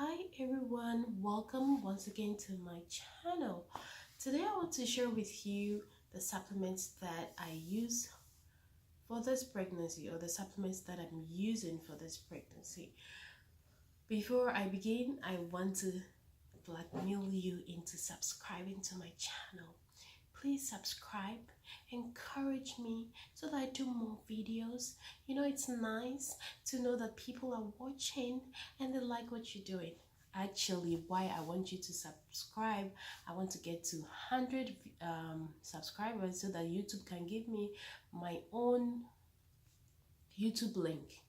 Hi everyone, welcome once again to my channel. Today I want to share with you the supplements that I use for this pregnancy, or the supplements that I'm using for this pregnancy. Before I begin, I want to blackmail you into subscribing to my channel. Please subscribe, encourage me so that I do more videos. It's nice to know that people are watching and they like what you're doing. Actually, why I want you to subscribe, I want to get to 100 subscribers so that YouTube can give me my own YouTube link.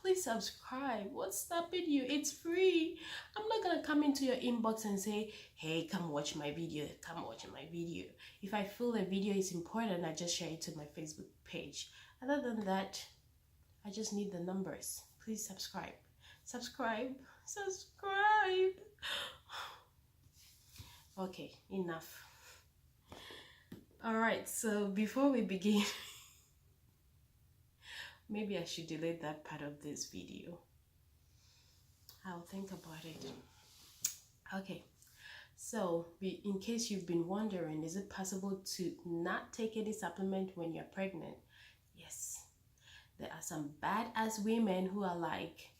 Please subscribe. What's stopping you? It's free. I'm not gonna come into your inbox and say, hey, come watch my video, come watch my video. If I feel a video is important, I just share it to my Facebook page. Other than that, I just need the numbers. Please subscribe. Subscribe. Okay, enough. All right, so before we begin, maybe I should delete that part of this video. I'll think about it. Okay, so in case you've been wondering, is it possible to not take any supplement when you're pregnant? Yes. There are some badass women who are like,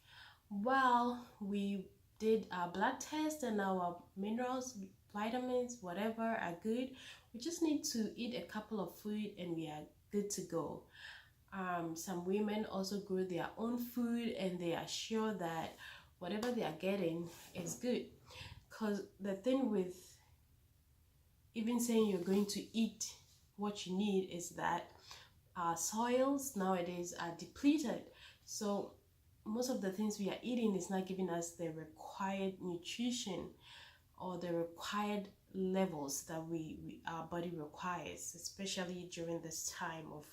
well, we did our blood test and our minerals, vitamins, whatever are good. We just need to eat a couple of food and we are good to go. Some women also grow their own food and they are sure that whatever they are getting is good. Because the thing with even saying you're going to eat what you need is that our soils nowadays are depleted. So most of the things we are eating is not giving us the required nutrition or the required levels that our body requires, especially during this time of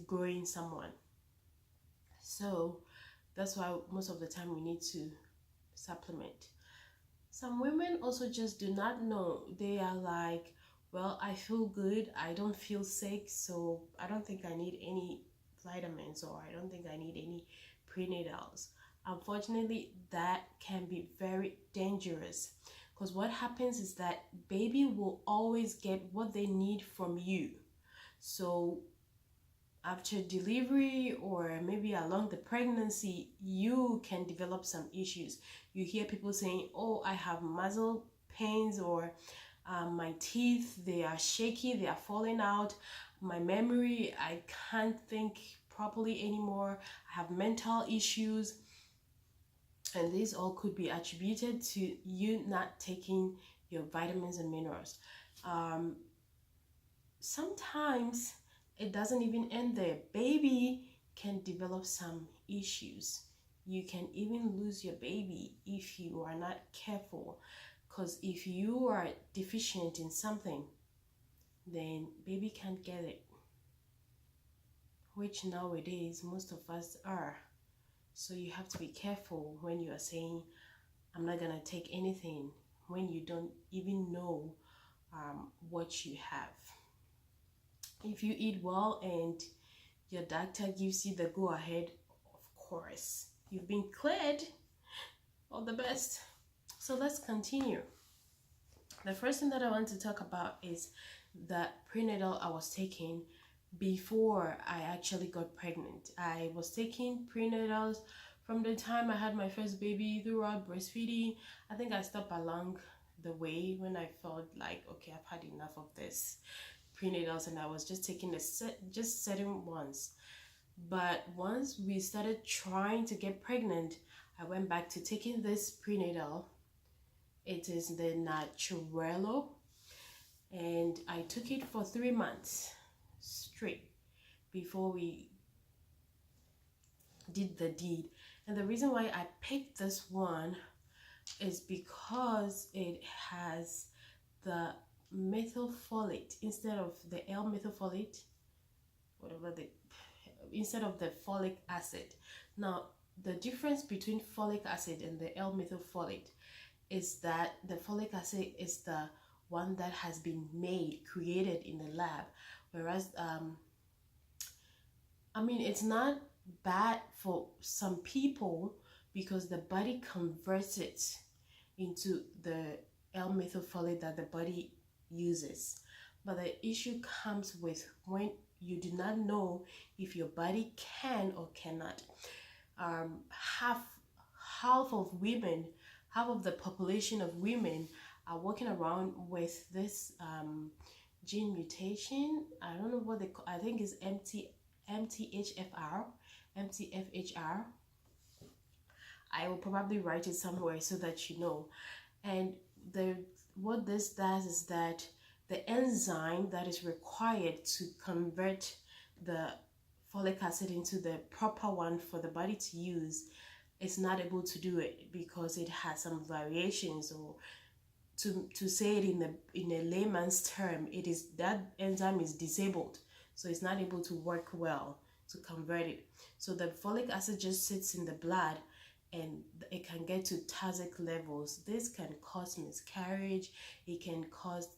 growing someone. So that's why most of the time we need to supplement. Some women also just do not know. They are like, well, I feel good, I don't feel sick, so I don't think I need any vitamins, or I don't think I need any prenatals. Unfortunately, that can be very dangerous, because what happens is that baby will always get what they need from you. So after delivery or maybe along the pregnancy, you can develop some issues. You hear people saying, oh, I have muscle pains, or my teeth, they are shaky, they are falling out. My memory, I can't think properly anymore. I have mental issues. And these all could be attributed to you not taking your vitamins and minerals. Sometimes it doesn't even end there. Baby can develop some issues. You can even lose your baby if you are not careful, because if you are deficient in something, then baby can't get it, which nowadays most of us are. So you have to be careful when you are saying, I'm not gonna take anything, when you don't even know what you have. If you eat well and your doctor gives you the go-ahead, of course, you've been cleared. All the best. So let's continue. The first thing that I want to talk about is the prenatal I was taking before I actually got pregnant. I was taking prenatals from the time I had my first baby throughout breastfeeding. I think I stopped along the way when I felt like, okay, I've had enough of this prenatals, and I was just taking just certain ones. But once we started trying to get pregnant, I went back to taking this prenatal. It is the Naturello, and I took it for 3 months straight before we did the deed. And the reason why I picked this one is because it has the methylfolate instead of the L-methylfolate, instead of the folic acid. Now, the difference between folic acid and the L-methylfolate is that the folic acid is the one that has been created in the lab, whereas I mean, it's not bad for some people because the body converts it into the L-methylfolate that the body uses. But the issue comes with when you do not know if your body can or cannot. Half of women, half of the population of women are walking around with this gene mutation. I don't know what they call. I think it's MTHFR. I will probably write it somewhere so that you know. And what this does is that the enzyme that is required to convert the folic acid into the proper one for the body to use is not able to do it because it has some variations, or to say it in a layman's term, it is that enzyme is disabled, so it's not able to work well to convert it. So the folic acid just sits in the blood and it can get to toxic levels. This can cause miscarriage, it can cause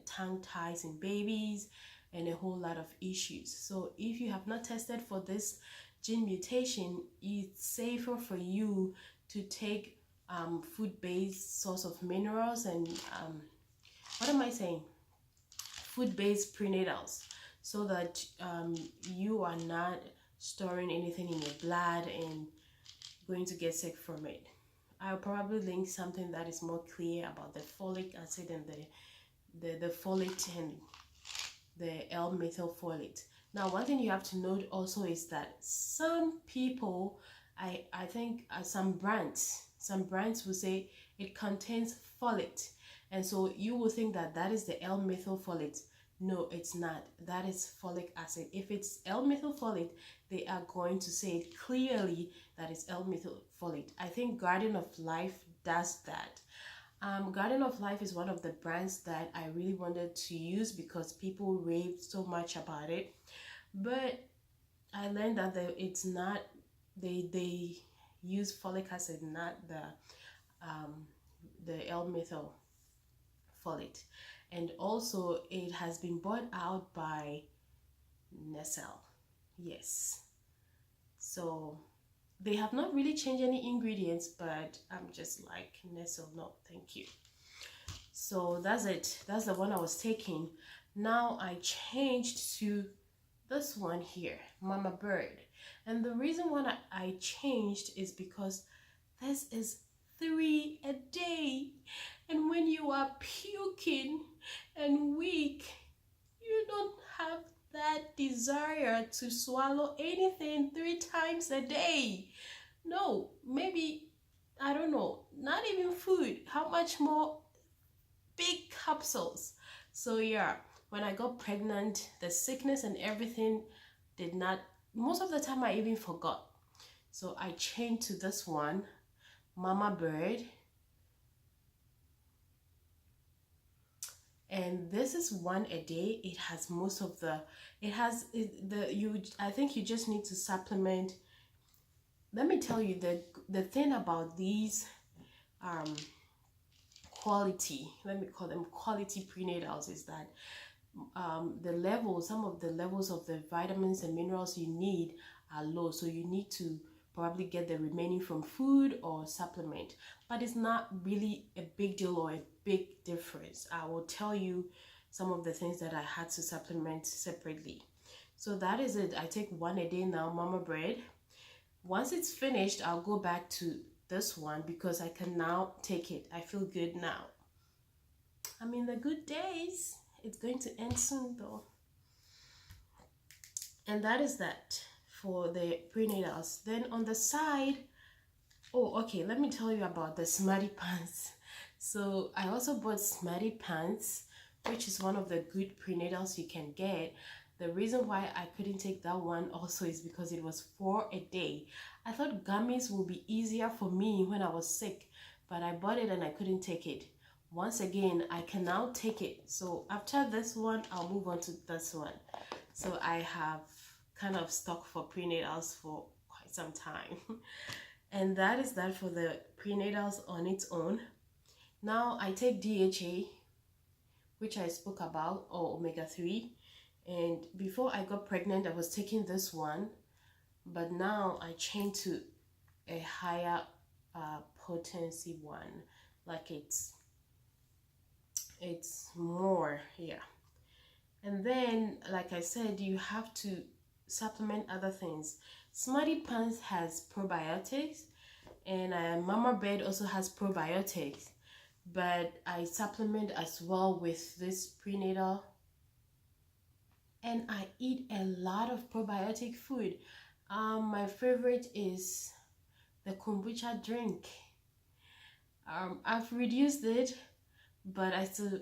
tongue ties in babies, and a whole lot of issues. So if you have not tested for this gene mutation, it's safer for you to take food-based source of minerals and what am I saying? Food-based prenatals, so that you are not storing anything in your blood and going to get sick from it. I'll probably link something that is more clear about the folic acid and the folate and the L-methylfolate. Now, one thing you have to note also is that some people, I think some brands will say it contains folate, and so you will think that that is the L-methylfolate. No, it's not. That is folic acid. If it's L-methylfolate, they are going to say it clearly that it's L-methylfolate. I think Garden of Life does that. Garden of Life is one of the brands that I really wanted to use because people raved so much about it. But I learned that it's not, they use folic acid, not the L-methylfolate. And also it has been bought out by Nestle. Yes. So they have not really changed any ingredients, but I'm just like, Nestle, no, thank you. So that's it. That's the one I was taking. Now I changed to this one here, Mama Bird. And the reason why I changed is because this is 3 a day. And when you are puking and weak, you don't have that desire to swallow anything 3 times a day. No, maybe, I don't know, not even food. How much more big capsules? So yeah, when I got pregnant, the sickness and everything did not, most of the time I even forgot. So I changed to this one, Mama Bird. And this is 1 a day. It has most of the, I think you just need to supplement. Let me tell you, the thing about these quality, let me call them quality prenatals, is that some of the levels of the vitamins and minerals you need are low, so you need to probably get the remaining from food or supplement. But it's not really a big deal or a big difference. I will tell you some of the things that I had to supplement separately. So that is it. I take 1 a day now, Mama Bread. Once it's finished, I'll go back to this one because I can now take it. I feel good now. I'm in the good days. It's going to end soon though. And that is that for the prenatals. Then on the side, oh, okay, let me tell you about the Smarty Pants. So I also bought Smarty Pants, which is one of the good prenatals you can get. The reason why I couldn't take that one also is because it was 4 a day. I thought gummies would be easier for me when I was sick, but I bought it and I couldn't take it. Once again, I can now take it. So after this one, I'll move on to this one. So I have kind of stock for prenatals for quite some time. And that is that for the prenatals on its own. Now I take DHA, which I spoke about, or omega-3. And before I got pregnant, I was taking this one. But now I changed to a higher potency one. Like it's more, yeah. And then, like I said, you have to supplement other things. Smoothie Pants has probiotics, and Mama Bed also has probiotics. But I supplement as well with this prenatal, and I eat a lot of probiotic food. My favorite is the kombucha drink. I've reduced it, but I still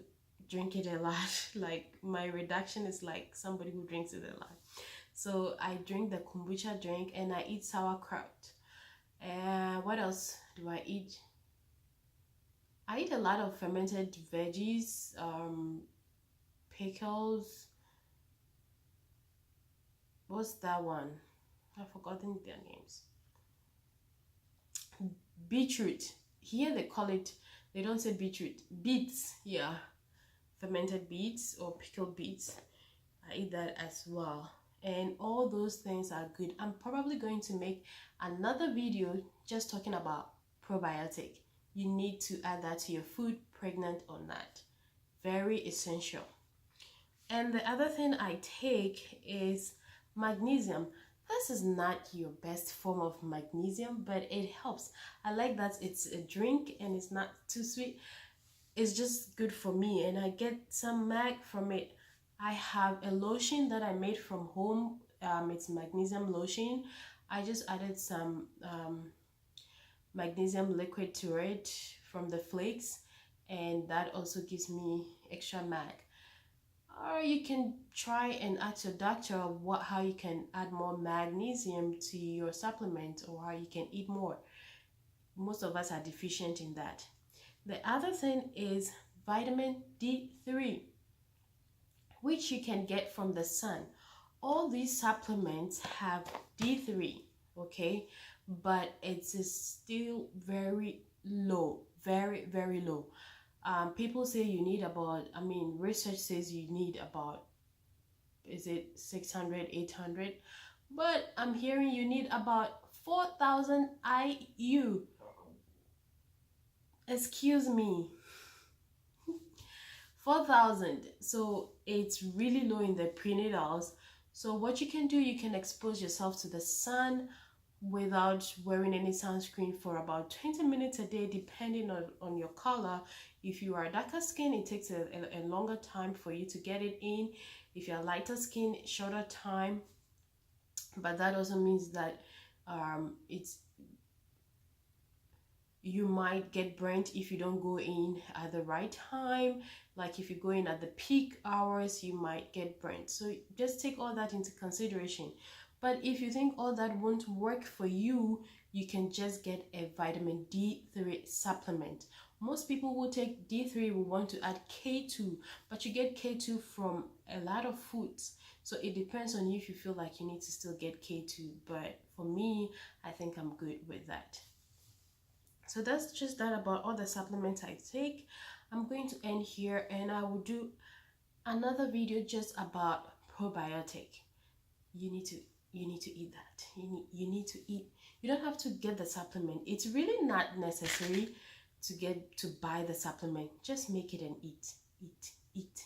drink it a lot. Like my reduction is like somebody who drinks it a lot. So I drink the kombucha drink and I eat sauerkraut. And what else do I eat? I eat a lot of fermented veggies, pickles. What's that one? I've forgotten their names. Beetroot. Here they call it, they don't say beetroot. Beets, yeah. Fermented beets or pickled beets. I eat that as well. And all those things are good. I'm probably going to make another video just talking about probiotic. You need to add that to your food, pregnant or not. Very essential. And the other thing I take is magnesium. This is not your best form of magnesium, but it helps. I like that it's a drink and it's not too sweet. It's just good for me, and I get some mag from it. I have a lotion that I made from home. It's magnesium lotion. I just added some magnesium liquid to it from the flakes, and that also gives me extra mag. Or you can try and ask your doctor how you can add more magnesium to your supplement, or how you can eat more. Most of us are deficient in that. The other thing is vitamin D3, which you can get from the sun. All these supplements have D3, okay, but it's still very low, very, very low. People say you need about, research says you need about, is it 600, 800? But I'm hearing you need about 4,000 IU. Excuse me. 4,000. So it's really low in the prenatals. So what you can do, you can expose yourself to the sun without wearing any sunscreen for about 20 minutes a day, depending on your color. If you are darker skin, it takes a longer time for you to get it in. If you're lighter skin, shorter time. But that also means that you might get burnt if you don't go in at the right time. Like if you go in at the peak hours, you might get burnt. So just take all that into consideration. But if you think all that won't work for you, you can just get a vitamin D3 supplement. Most people who take D3 will want to add K2, but you get K2 from a lot of foods. So it depends on you if you feel like you need to still get K2. But for me, I think I'm good with that. So that's just that about all the supplements I take. I'm going to end here, and I will do another video just about probiotic. You need to eat that. You need to eat. You don't have to get the supplement. It's really not necessary to buy the supplement. Just make it and eat.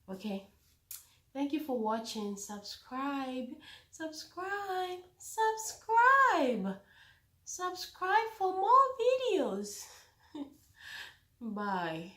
Okay? Thank you for watching. Subscribe for more videos. Bye.